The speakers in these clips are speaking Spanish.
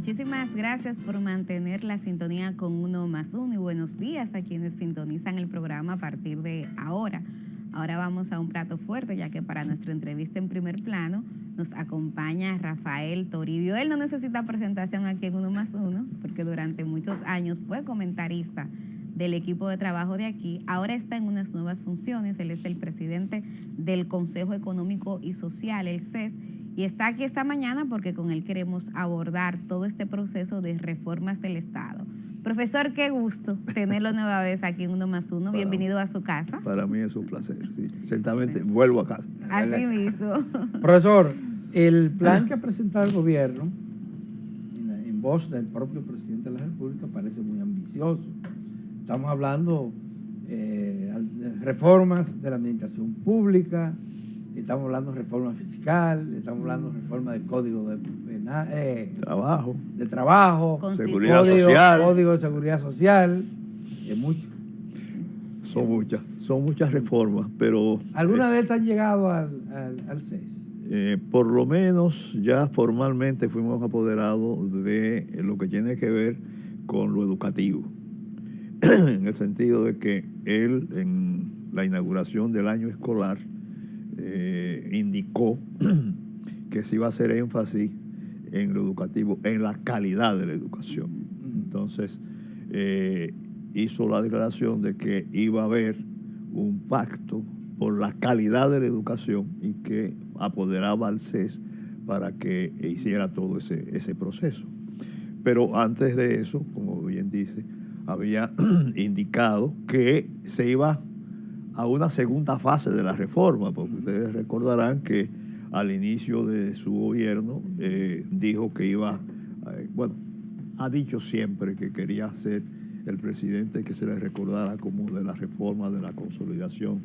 Muchísimas gracias por mantener la sintonía con Uno más Uno y buenos días a quienes sintonizan el programa a partir de ahora. Ahora vamos a un plato fuerte, ya que para nuestra entrevista en primer plano nos acompaña Rafael Toribio. Él no necesita presentación aquí en Uno más Uno, porque durante muchos años fue comentarista del equipo de trabajo de aquí. Ahora está en unas nuevas funciones. Él es el presidente del Consejo Económico y Social, el CES, y está aquí esta mañana porque con él queremos abordar todo este proceso de reformas del Estado. Profesor, qué gusto tenerlo nueva vez aquí en Uno más Uno. Bienvenido a su casa. Para mí es un placer, sí. Ciertamente vuelvo a casa. Así mismo. Profesor, el plan que ha presentado el gobierno, en voz del propio presidente de la República, parece muy ambicioso. Estamos hablando de reformas de la administración pública, estamos hablando de reforma fiscal, estamos hablando de reforma del código de trabajo, seguridad social, código de seguridad social, es mucho. Son muchas reformas, pero... ¿Alguna vez han llegado al CES? Por lo menos ya formalmente fuimos apoderados de lo que tiene que ver con lo educativo, en el sentido de que él, en la inauguración del año escolar, indicó que se iba a hacer énfasis en lo educativo, en la calidad de la educación. Entonces, hizo la declaración de que iba a haber un pacto por la calidad de la educación y que apoderaba al CES para que hiciera todo ese proceso. Pero antes de eso, como bien dice, había indicado que se iba a una segunda fase de la reforma, porque ustedes recordarán que al inicio de su gobierno dijo que iba, ha dicho siempre que quería ser el presidente que se le recordara como de la reforma, de la consolidación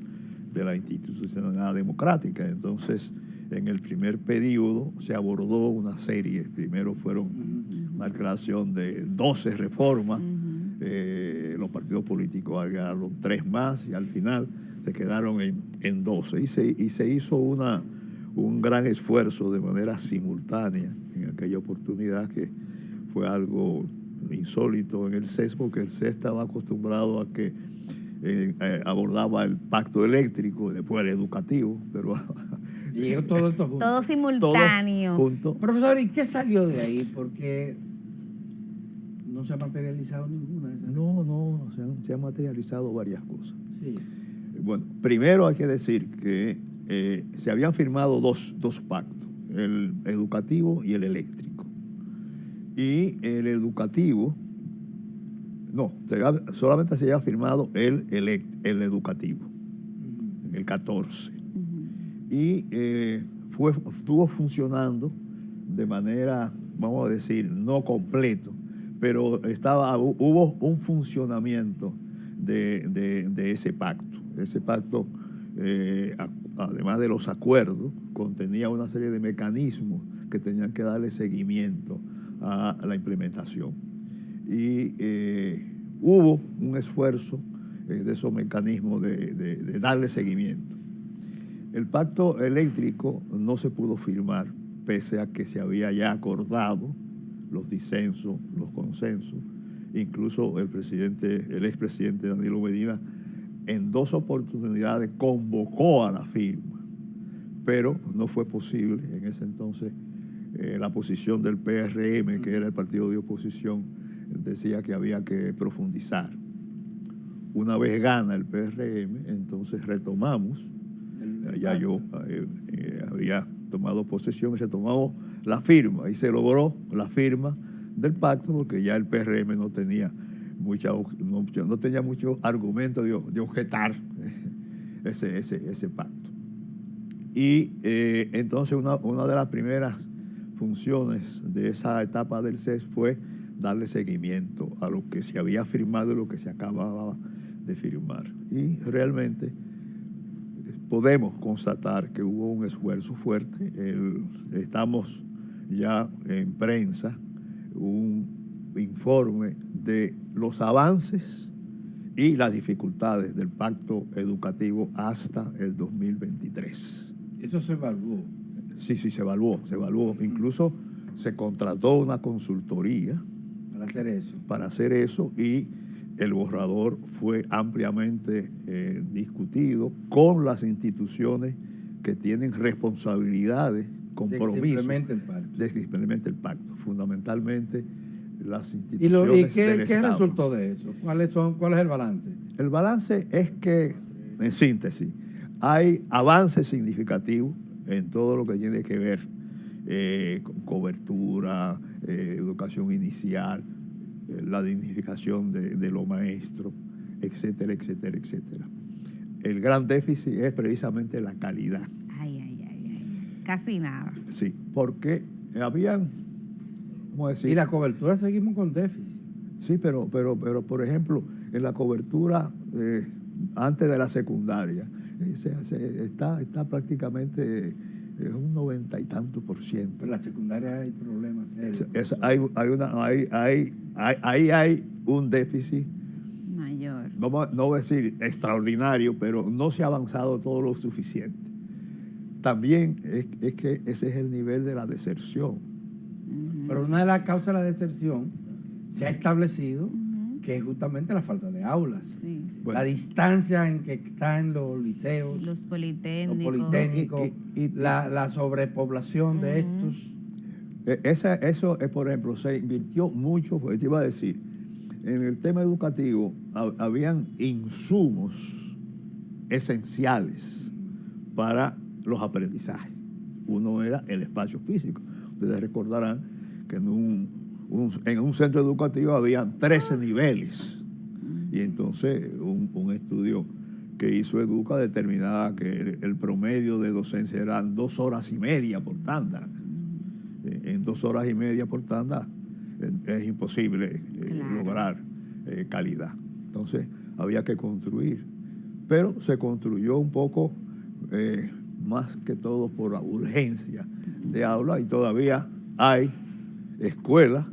de la institucionalidad democrática. Entonces, en el primer periodo se abordó una serie. Primero fueron una declaración de 12 reformas. Los partidos políticos agregaron 3 más y al final se quedaron en 12. Y se hizo un gran esfuerzo de manera simultánea en aquella oportunidad, que fue algo insólito en el CES, porque el CES estaba acostumbrado a que abordaba el pacto eléctrico y después el educativo, pero llegó todo esto junto. Todo simultáneo. Todo junto. Profesor, ¿y qué salió de ahí? Porque no se ha materializado ninguna de esas. No, se han materializado varias cosas. Sí. Bueno, primero hay que decir que se habían firmado dos pactos, el educativo y el eléctrico. Y el educativo, solamente se había firmado el educativo, en el 14. Y estuvo funcionando de manera, vamos a decir, no completo, pero hubo un funcionamiento de ese pacto. Ese pacto, además de los acuerdos, contenía una serie de mecanismos que tenían que darle seguimiento a la implementación. Y hubo un esfuerzo de esos mecanismos de darle seguimiento. El pacto eléctrico no se pudo firmar, pese a que se había ya acordado los disensos, los consensos. Incluso el expresidente Danilo Medina, en 2 oportunidades convocó a la firma, pero no fue posible. En ese entonces, la posición del PRM, que era el partido de oposición, decía que había que profundizar. Una vez gana el PRM, entonces retomamos, ya yo había tomado posesión y retomamos la firma, y se logró la firma del pacto porque ya el PRM no tenía mucho argumento de objetar ese pacto. Y entonces una de las primeras funciones de esa etapa del CES fue darle seguimiento a lo que se había firmado y lo que se acababa de firmar. Y realmente podemos constatar que hubo un esfuerzo fuerte. Estamos ya en prensa un informe de los avances y las dificultades del pacto educativo hasta el 2023. ¿Eso se evaluó? Sí, se evaluó. Incluso se contrató una consultoría para hacer eso. Y el borrador fue ampliamente discutido con las instituciones que tienen responsabilidades, compromisos de que se implemente el pacto. Fundamentalmente las instituciones. ¿Y qué resultó de eso? ¿Cuál es el balance? El balance es que, en síntesis, hay avances significativos en todo lo que tiene que ver con cobertura, educación inicial, la dignificación de los maestros, etcétera, etcétera, etcétera. El gran déficit es precisamente la calidad. Casi nada. Sí, porque habían, ¿cómo decir? Y la cobertura seguimos con déficit. Sí, pero por ejemplo, en la cobertura antes de la secundaria, está prácticamente un 90 y tanto %. Pero en la secundaria hay problemas serios. Ahí hay un déficit mayor. No voy a decir extraordinario, pero no se ha avanzado todo lo suficiente. También es que ese es el nivel de la deserción. Pero una de las causas de la deserción se ha establecido que es justamente la falta de aulas. Sí. Bueno, la distancia en que están los liceos, los politécnicos, y la sobrepoblación de estos. Eso es, por ejemplo, se invirtió mucho, porque te iba a decir, en el tema educativo habían insumos esenciales para los aprendizajes. Uno era el espacio físico. Ustedes recordarán que en un centro educativo habían 13 niveles. Y entonces un estudio que hizo Educa determinaba que el promedio de docencia eran 2 horas y media por tanda. En 2 horas y media por tanda es imposible lograr calidad. Entonces había que construir. Pero se construyó un poco más que todo por la urgencia de aula, y todavía hay escuelas,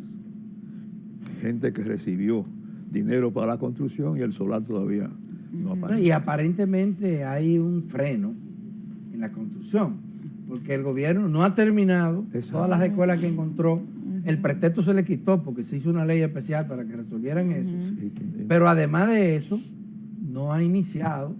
gente que recibió dinero para la construcción y el solar todavía no aparece. Y aparentemente hay un freno en la construcción, porque el gobierno no ha terminado todas las escuelas que encontró. El pretexto se le quitó porque se hizo una ley especial para que resolvieran eso. Pero además de eso, no ha iniciado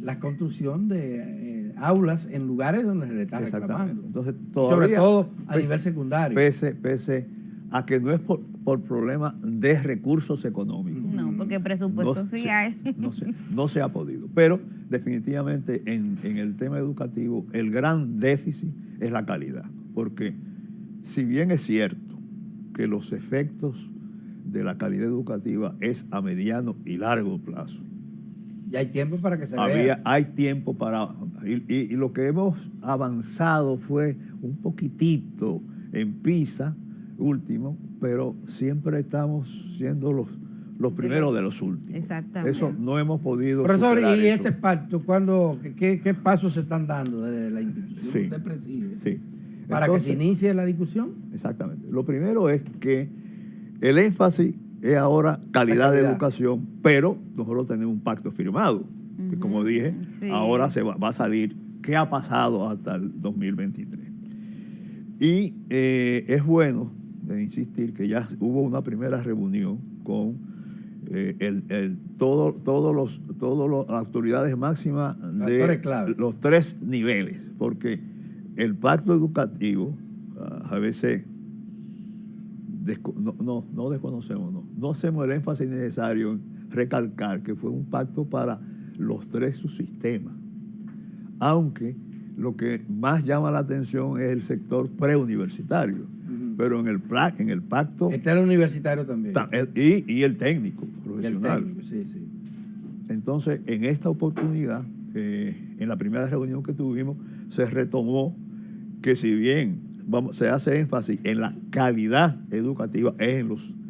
la construcción de aulas en lugares donde se le está reclamando. Entonces, todavía, sobre todo a nivel secundario. Pese a que no es por problemas de recursos económicos. No, porque presupuesto sí hay. No se ha podido. Pero definitivamente en el tema educativo el gran déficit es la calidad. Porque si bien es cierto que los efectos de la calidad educativa es a mediano y largo plazo, y hay tiempo para que se vea. Hay tiempo para... Y lo que hemos avanzado fue un poquitito en PISA último, pero siempre estamos siendo los primeros de los últimos. Exactamente. Eso no hemos podido... Profesor, ¿y ese pacto, qué pasos se están dando desde la institución que usted preside? Sí. Para que se inicie la discusión. Exactamente. Lo primero es que el énfasis es ahora calidad de educación, pero nosotros tenemos un pacto firmado, que como dije, ahora va a salir qué ha pasado hasta el 2023. Y es bueno insistir que ya hubo una primera reunión con todas las autoridades máximas de los 3 niveles, porque el pacto educativo a veces no desconocemos, no hacemos el énfasis necesario en recalcar que fue un pacto para los 3 subsistemas, aunque lo que más llama la atención es el sector preuniversitario, pero en el pacto... Está el universitario también. Y el técnico profesional. Y el técnico, sí. Entonces, en esta oportunidad, en la primera reunión que tuvimos, se retomó que si bien se hace énfasis en la calidad educativa, es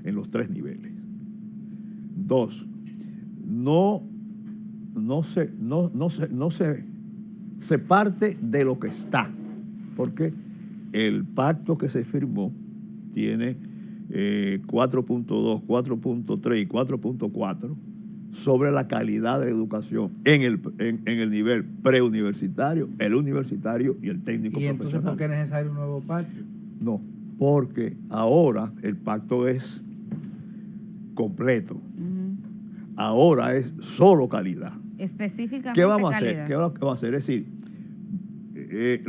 en los 3 niveles. 2, se parte de lo que está, porque el pacto que se firmó tiene 4.2, 4.3 y 4.4 sobre la calidad de educación en el nivel preuniversitario, el universitario y el técnico profesional. ¿Y entonces por qué es necesario un nuevo pacto? No, porque ahora el pacto es completo. Ahora es solo calidad. Específicamente ¿Qué vamos a calidad. hacer? ¿Qué vamos a hacer? Es decir,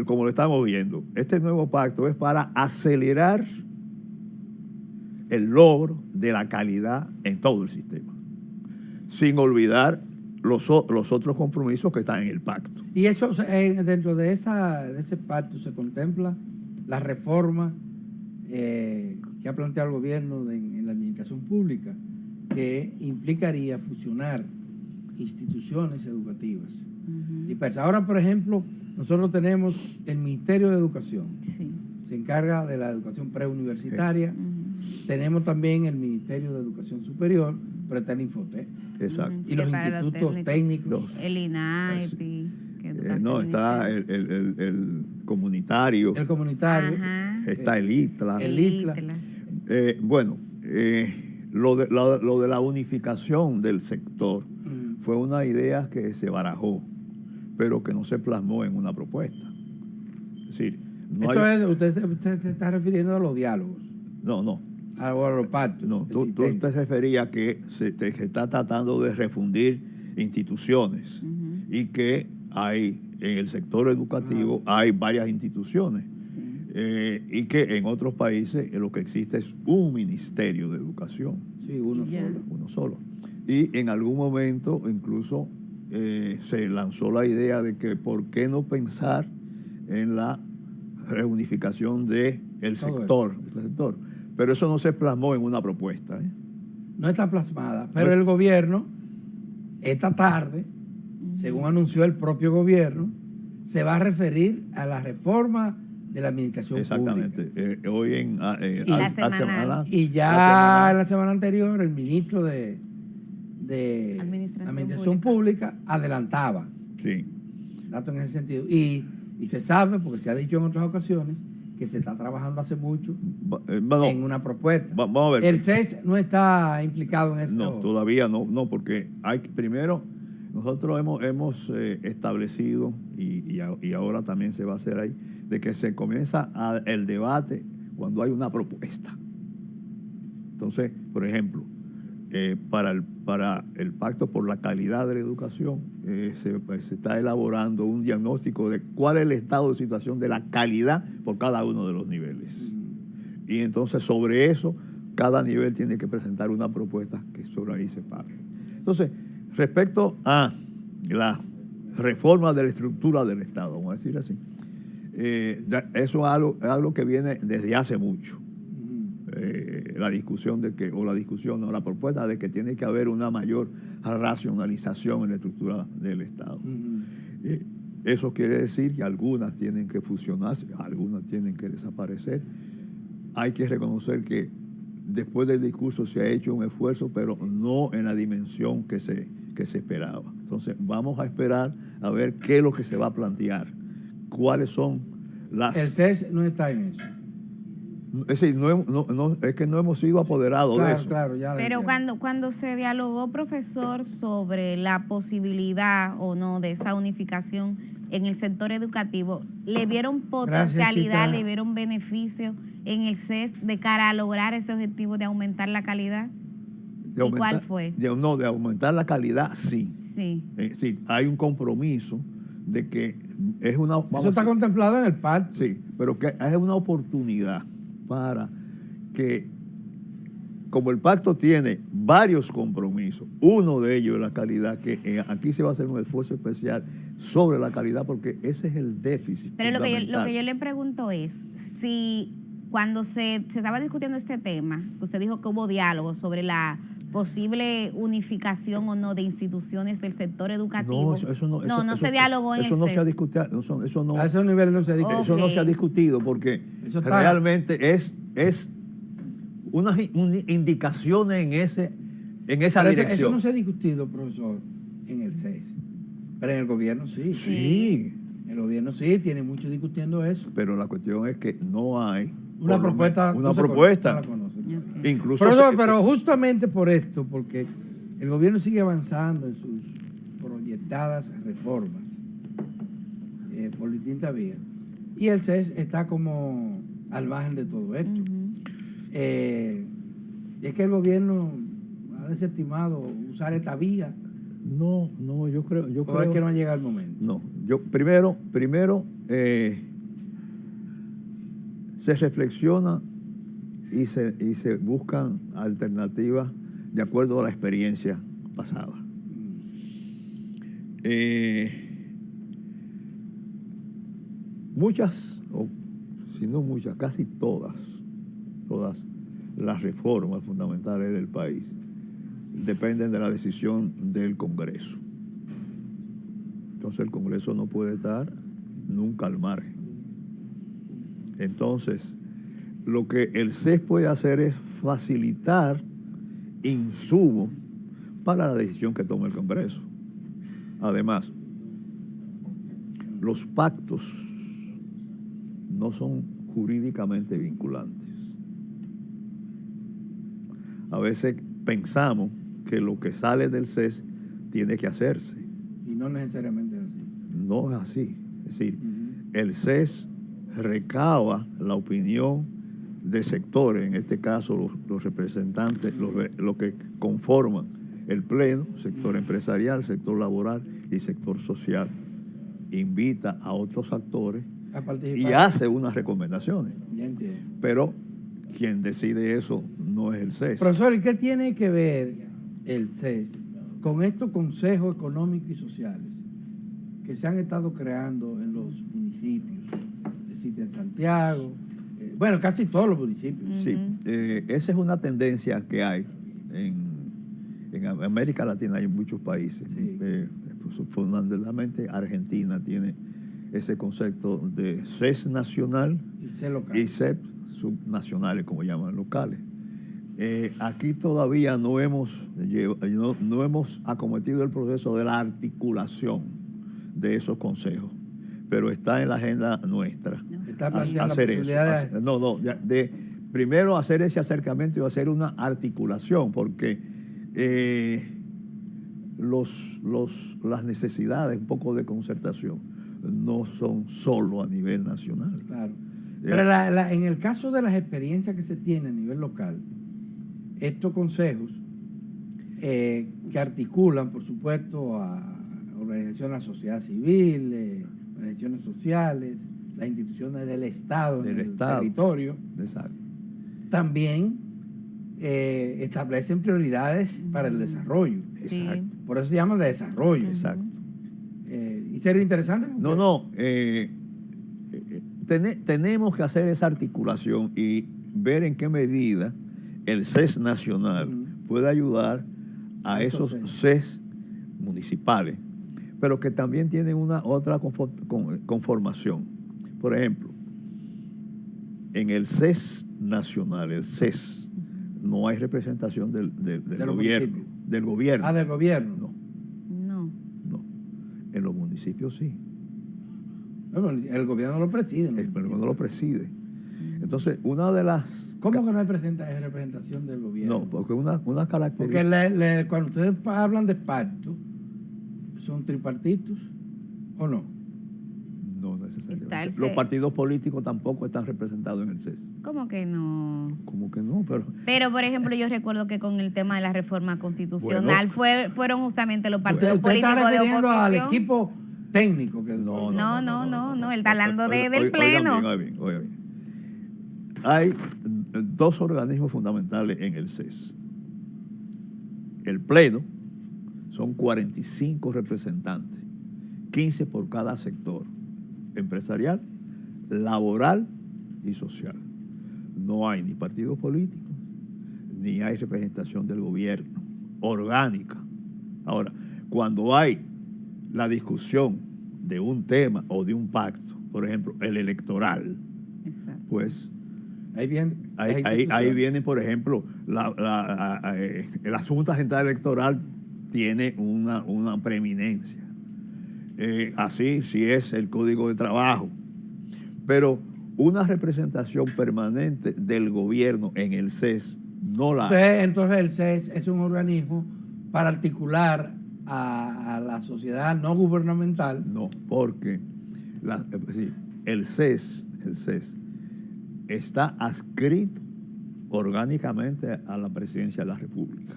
como lo estamos viendo, este nuevo pacto es para acelerar el logro de la calidad en todo el sistema, sin olvidar los otros compromisos que están en el pacto. Y eso, dentro de ese pacto se contempla la reforma que ha planteado el gobierno en la administración pública, que implicaría fusionar instituciones educativas dispersas. Ahora, por ejemplo, nosotros tenemos el Ministerio de Educación, se encarga de la educación preuniversitaria. Tenemos también el Ministerio de Educación Superior, pero está el Infotec. Exacto. Y los institutos técnicos. El INAEPI. No, está el comunitario. El comunitario. Ajá. Está el ITLA. El ITLA. Bueno, lo de la unificación del sector fue una idea que se barajó, pero que no se plasmó en una propuesta. Es decir, usted se está refiriendo a los diálogos. No. A los pactos. No, tú te referías que se está tratando de refundir instituciones y que hay en el sector educativo hay varias instituciones y que en otros países lo que existe es un ministerio de educación. Sí, uno solo. Y en algún momento incluso se lanzó la idea de que por qué no pensar en la reunificación del sector. Pero eso no se plasmó en una propuesta. No está plasmada, pero el gobierno, esta tarde, según anunció el propio gobierno, se va a referir a la reforma de la administración Exactamente. pública. Hoy en Y ya la semana anterior el ministro de Administración Pública adelantaba datos en ese sentido. Y se sabe, porque se ha dicho en otras ocasiones, que se está trabajando hace mucho en una propuesta. Vamos a ver. El CES no está implicado en eso. No, todavía no, porque primero nosotros hemos establecido, y ahora también se va a hacer ahí, de que se comienza el debate cuando hay una propuesta. Entonces, por ejemplo, para el Pacto por la Calidad de la Educación, se está elaborando un diagnóstico de cuál es el estado de situación de la calidad por cada uno de los niveles. Y entonces sobre eso, cada nivel tiene que presentar una propuesta que sobre ahí se parte. Entonces, respecto a la reforma de la estructura del Estado, vamos a decir así, eso es algo que viene desde hace mucho. La propuesta de que tiene que haber una mayor racionalización en la estructura del Estado. Eso quiere decir que algunas tienen que fusionarse, algunas tienen que desaparecer. Hay que reconocer que después del discurso se ha hecho un esfuerzo, pero no en la dimensión que se esperaba. Entonces vamos a esperar a ver qué es lo que se va a plantear, cuáles son las... El CES no está en eso. Es decir, es que no hemos sido apoderados de eso. Claro, ya. Pero cuando se dialogó, profesor, sobre la posibilidad o no de esa unificación en el sector educativo, ¿le vieron potencialidad, le vieron beneficio en el CES de cara a lograr ese objetivo de aumentar la calidad? ¿Y cuál fue? De aumentar la calidad, sí. Sí. Es decir, hay un compromiso de que es una... Eso está contemplado en el pacto. Sí, pero que es una oportunidad para que, como el pacto tiene varios compromisos, uno de ellos es la calidad, que aquí se va a hacer un esfuerzo especial sobre la calidad porque ese es el déficit. Pero lo que yo le pregunto es, si cuando se estaba discutiendo este tema, usted dijo que hubo diálogo sobre la posible unificación o no de instituciones del sector educativo. No se dialogó en el Eso no CES. se ha discutido. A ese nivel no se ha discutido. Eso no se ha discutido porque realmente es unas indicaciones en esa dirección. Eso no se ha discutido, profesor, en el CES. Pero en el gobierno sí. Sí. El gobierno sí, tiene mucho discutiendo eso. Pero la cuestión es que no hay una propuesta. No la conoce. Incluso pero justamente por esto, porque el gobierno sigue avanzando en sus proyectadas reformas por distintas vías, y el CES está como al margen de todo esto. Ujú. Es que el gobierno ha desestimado usar esta vía, No, yo creo. o es que no llega el momento. No, yo primero se reflexiona y se buscan alternativas de acuerdo a la experiencia pasada. Muchas, o si no muchas, casi todas las reformas fundamentales del país dependen de la decisión del Congreso. Entonces el Congreso no puede estar nunca al margen. Entonces, lo que el CES puede hacer es facilitar insumos para la decisión que tome el Congreso. Además, los pactos no son jurídicamente vinculantes. A veces pensamos que lo que sale del CES tiene que hacerse. Y no necesariamente es así. No es así. Es decir, el CES recaba la opinión de sectores, en este caso los representantes, los que conforman el Pleno, sector empresarial, sector laboral y sector social. Invita a otros actores A participar. y hace unas recomendaciones. Ya entiendo. Pero quien decide eso no es el CES. Profesor, ¿y qué tiene que ver el CES con estos consejos económicos y sociales que se han estado creando en los municipios? Existe en Santiago, bueno, casi todos los municipios. Sí, esa es una tendencia que hay en América Latina, hay muchos países. Sí. Fundamentalmente Argentina tiene ese concepto de CES nacional Y CES local. y CEP subnacionales, como llaman locales. Aquí todavía no hemos acometido el proceso de la articulación de esos consejos, pero está en la agenda nuestra. Está planteando hacer la posibilidad eso. Primero hacer ese acercamiento y hacer una articulación, porque las necesidades, un poco de concertación, no son solo a nivel nacional. Claro. Pero en el caso de las experiencias que se tienen a nivel local, estos consejos que articulan, por supuesto, a organizaciones de la sociedad civil, organizaciones sociales, las instituciones del Estado, en el territorio, Exacto. también establecen prioridades para el desarrollo. Sí. Exacto. Por eso se llama de desarrollo. Exacto. ¿Y sería interesante? No. Tenemos que hacer esa articulación y ver en qué medida el CES nacional puede ayudar a esos CES municipales, pero que también tienen otra conformación. Por ejemplo, en el CES nacional, el CES, no hay representación del gobierno. Del gobierno. Del gobierno. No. No. En los municipios sí. Bueno, el gobierno lo preside. El gobierno lo preside. Entonces, una de las... ¿Cómo que no hay representación del gobierno? No, porque una característica... Porque cuando ustedes hablan de pacto, ¿son tripartitos o no? No necesariamente. Está el Los CES. partidos políticos tampoco están representados en el CES. ¿Cómo que no? ¿Cómo que no? Pero, por ejemplo, yo recuerdo que con el tema de la reforma constitucional fueron justamente los partidos Usted está políticos de refiriendo al oposición. equipo técnico. Que No, él está hablando del Oigan Pleno. Oigan bien. Hay dos organismos fundamentales en el CES. El Pleno son 45 representantes, 15 por cada sector, empresarial, laboral y social. No hay ni partidos políticos, ni hay representación del gobierno orgánica. Ahora, cuando hay la discusión de un tema o de un pacto, por ejemplo, el electoral, Exacto. pues Ahí viene. ahí viene, por ejemplo, la Junta Central Electoral tiene una preeminencia. Así sí es el Código de Trabajo. Pero una representación permanente del gobierno en el CES no la hay. Entonces el CES es un organismo para articular a la sociedad no gubernamental. No, porque el CES está adscrito orgánicamente a la Presidencia de la República,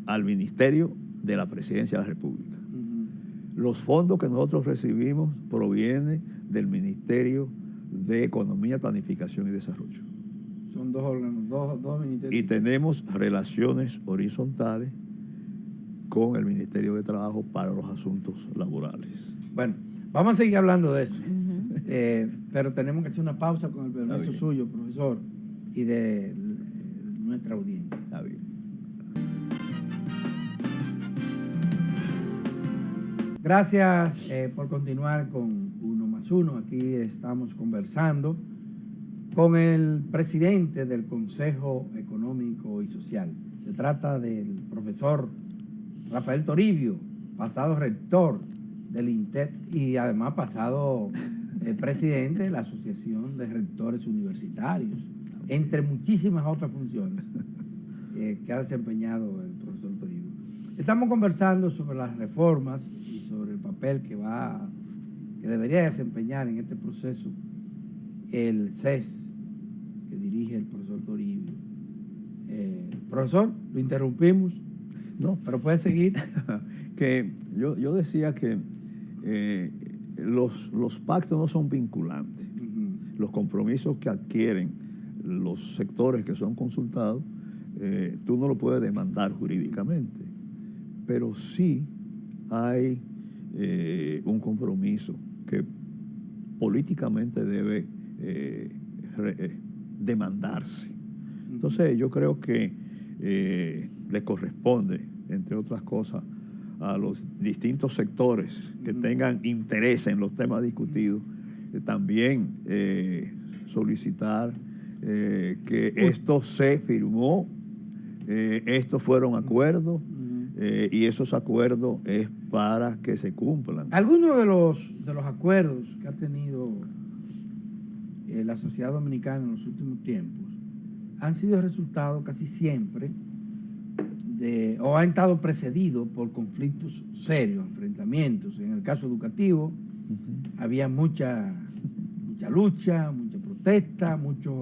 al Ministerio de la Presidencia de la República. Los fondos que nosotros recibimos provienen del Ministerio de Economía, Planificación y Desarrollo. Son dos órganos, dos ministerios. Y tenemos relaciones horizontales con el Ministerio de Trabajo para los asuntos laborales. Bueno, vamos a seguir hablando de eso, pero tenemos que hacer una pausa con el permiso suyo, profesor, y de nuestra audiencia. Está bien. Gracias por continuar con Uno más Uno. Aquí estamos conversando con el presidente del Consejo Económico y Social. Se trata del profesor Rafael Toribio, pasado rector del INTET y además pasado presidente de la Asociación de Rectores Universitarios, entre muchísimas otras funciones que ha desempeñado el profesor Toribio. Estamos conversando sobre las reformas y sobre el papel que debería desempeñar en este proceso el CES que dirige el profesor Toribio. Profesor, lo interrumpimos. No, pero puede seguir. Que yo decía que los pactos no son vinculantes. Los compromisos que adquieren los sectores que son consultados, tú no lo puedes demandar jurídicamente, pero sí hay un compromiso que políticamente debe demandarse. Entonces yo creo que le corresponde, entre otras cosas, a los distintos sectores que tengan interés en los temas discutidos, también solicitar que esto se firmó, estos fueron acuerdos, y esos acuerdos es para que se cumplan. Algunos de los acuerdos que ha tenido la sociedad dominicana en los últimos tiempos han sido resultado casi siempre o han estado precedidos por conflictos serios, enfrentamientos. En el caso educativo había mucha lucha, mucha protesta, muchos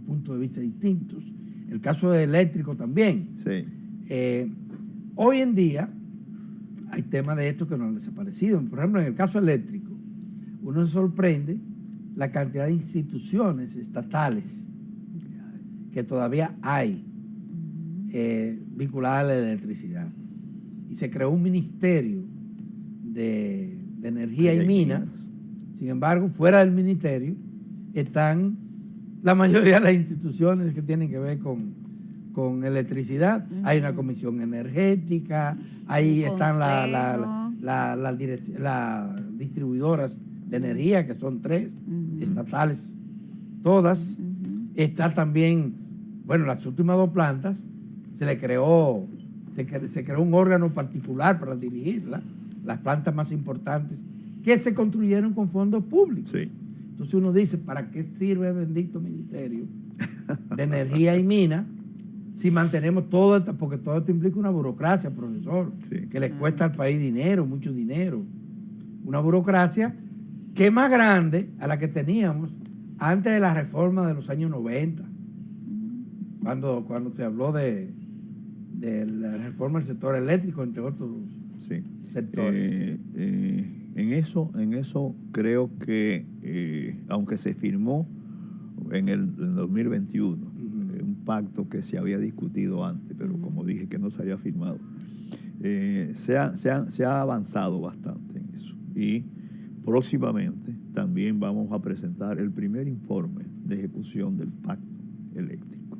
puntos de vista distintos. El caso eléctrico también. Sí. Hoy en día hay temas de estos que no han desaparecido. Por ejemplo, en el caso eléctrico, uno se sorprende la cantidad de instituciones estatales que todavía hay vinculadas a la electricidad. Y se creó un ministerio de energía y minas. Sin embargo, fuera del ministerio están la mayoría de las instituciones que tienen que ver con electricidad. Hay una comisión energética, ahí están las distribuidoras de energía, que son 3, estatales todas. Está también, bueno, las últimas 2 plantas, se creó un órgano particular para dirigirla, las plantas más importantes, que se construyeron con fondos públicos. Sí. Entonces uno dice, ¿para qué sirve el bendito Ministerio de Energía y Minas si mantenemos todo esto? Porque todo esto implica una burocracia, profesor, que le cuesta al país dinero, mucho dinero. Una burocracia que es más grande a la que teníamos antes de la reforma de los años 90, cuando se habló de la reforma del sector eléctrico, entre otros sectores. En eso creo que, aunque se firmó en el 2021, un pacto que se había discutido antes, pero como dije que no se había firmado, se ha avanzado bastante en eso. Y próximamente también vamos a presentar el primer informe de ejecución del pacto eléctrico.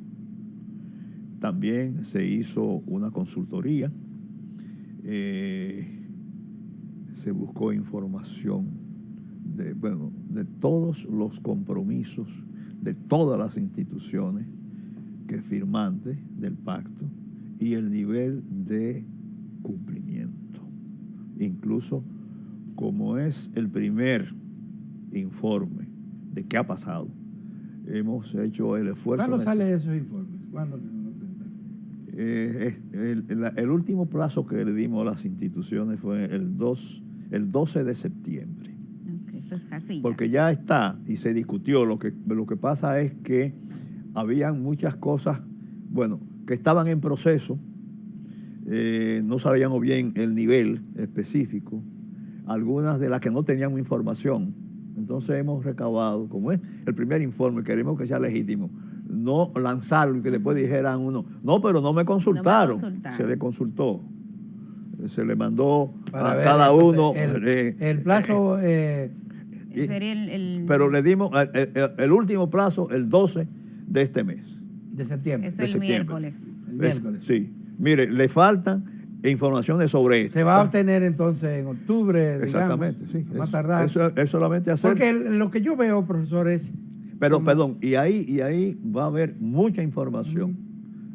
También se hizo una consultoría, se buscó información de todos los compromisos de todas las instituciones que firmantes del pacto y el nivel de cumplimiento. Incluso, como es el primer informe de qué ha pasado, hemos hecho el esfuerzo. ¿Cuándo salen esos informes? ¿Cuándo? El último plazo que le dimos a las instituciones fue el 12 de septiembre. Okay. Eso está así. Porque ya está y se discutió. Lo que pasa es que habían muchas cosas, bueno, que estaban en proceso, no sabíamos bien el nivel específico, algunas de las que no teníamos información. Entonces hemos recabado, como es el primer informe, queremos que sea legítimo, no lanzarlo y que después dijeran uno, no, pero no me consultaron. Se le consultó, se le mandó a cada uno. El plazo... pero le dimos el último plazo, el 12 de este mes. De septiembre. Eso es el miércoles. El miércoles. Sí. Mire, le faltan informaciones sobre esto. Se va a obtener entonces en octubre, exactamente, digamos, sí. Más tardar. Eso es solamente hacer. Porque lo que yo veo, profesor, es... Perdón, y ahí va a haber mucha información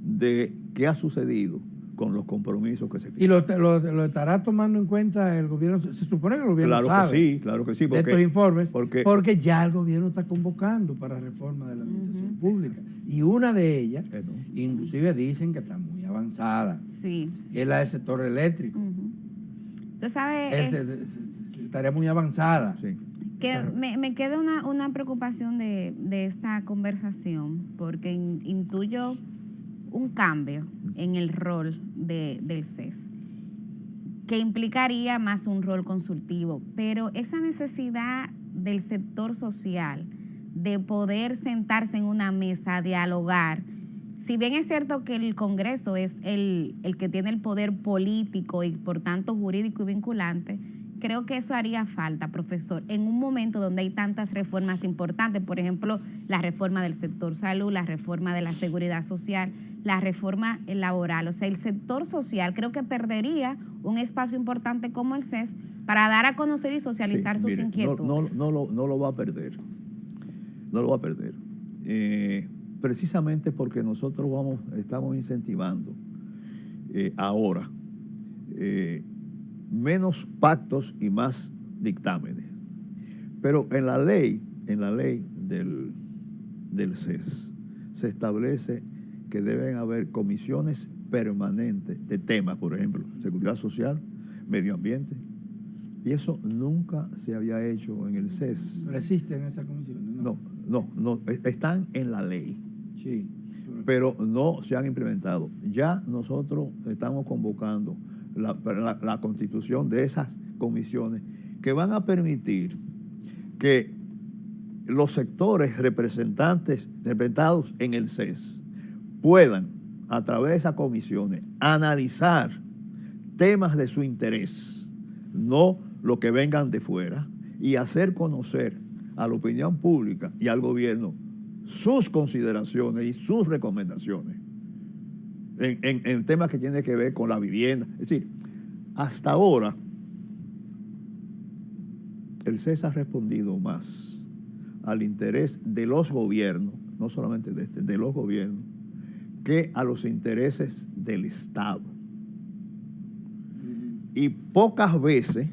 de qué ha sucedido con los compromisos que se fijan. ¿Y lo estará tomando en cuenta el gobierno? Se supone que el gobierno sabe. Claro que sí. De estos informes, porque ya el gobierno está convocando para reforma de la administración pública. Y una de ellas, inclusive dicen que está muy avanzada. Sí. Es la del sector eléctrico. Tú sabes... Estaría muy avanzada. Sí. Que me queda una preocupación de esta conversación, porque intuyo un cambio en el rol del CES, que implicaría más un rol consultivo, pero esa necesidad del sector social de poder sentarse en una mesa a dialogar, si bien es cierto que el Congreso es el que tiene el poder político y por tanto jurídico y vinculante, creo que eso haría falta, profesor, en un momento donde hay tantas reformas importantes, por ejemplo, la reforma del sector salud, la reforma de la seguridad social, la reforma laboral. O sea, el sector social creo que perdería un espacio importante como el CES para dar a conocer y socializar sus inquietudes. No lo va a perder. No lo va a perder. Precisamente porque nosotros estamos incentivando ahora menos pactos y más dictámenes. Pero en la ley del CES se establece que deben haber comisiones permanentes de temas, por ejemplo, seguridad social, medio ambiente, y eso nunca se había hecho en el CES. ¿Pero existen esas comisiones? No, están en la ley. Sí. Pero no se han implementado. Ya nosotros estamos convocando la constitución de esas comisiones que van a permitir que los sectores representados en el CES puedan, a través de esas comisiones, analizar temas de su interés, no lo que vengan de fuera, y hacer conocer a la opinión pública y al gobierno sus consideraciones y sus recomendaciones en temas que tienen que ver con la vivienda. Es decir, hasta ahora el CES ha respondido más al interés de los gobiernos, no solamente de los gobiernos, que a los intereses del Estado. Y pocas veces,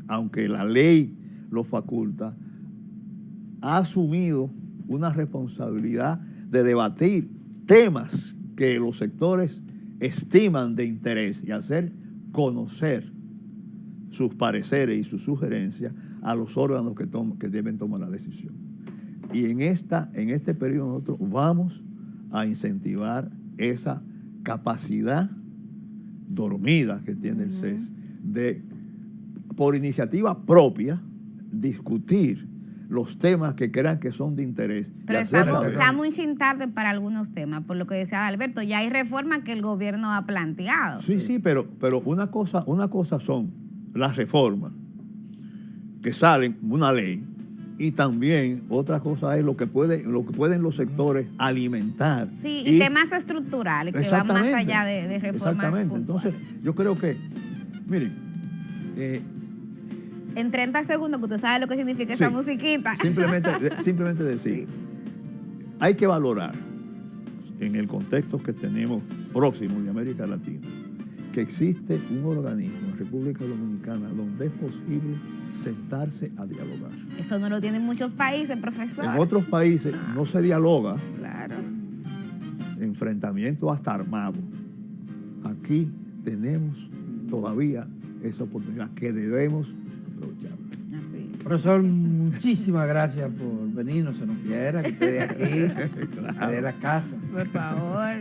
aunque la ley lo faculta, ha asumido una responsabilidad de debatir temas que los sectores estiman de interés y hacer conocer sus pareceres y sus sugerencias a los órganos que deben tomar la decisión. Y en este periodo nosotros vamos a incentivar esa capacidad dormida que tiene el CES de, por iniciativa propia, discutir los temas que crean que son de interés. Pero está muy tarde para algunos temas, por lo que decía Alberto, ya hay reformas que el gobierno ha planteado. Sí, pero una cosa son las reformas que salen, una ley, y también otra cosa es lo que pueden los sectores alimentar. Sí, y temas estructurales que van más allá de reformas. Exactamente. Entonces, yo creo que, miren, en 30 segundos, que usted sabe lo que significa esa musiquita. Simplemente decir, hay que valorar, en el contexto que tenemos próximo de América Latina, que existe un organismo en República Dominicana donde es posible sentarse a dialogar. Eso no lo tienen muchos países, profesor. En otros países no se dialoga. Claro. Enfrentamiento hasta armado. Aquí tenemos todavía esa oportunidad que debemos aprovechar. Profesor, muchísimas gracias por venir, no se nos quiera, que esté de aquí, de la casa. Por favor.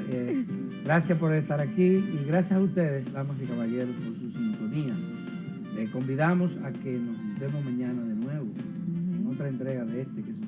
Gracias por estar aquí y gracias a ustedes, damas y caballeros, por su sintonía. Les convidamos a que nos vemos mañana de nuevo en otra entrega de este que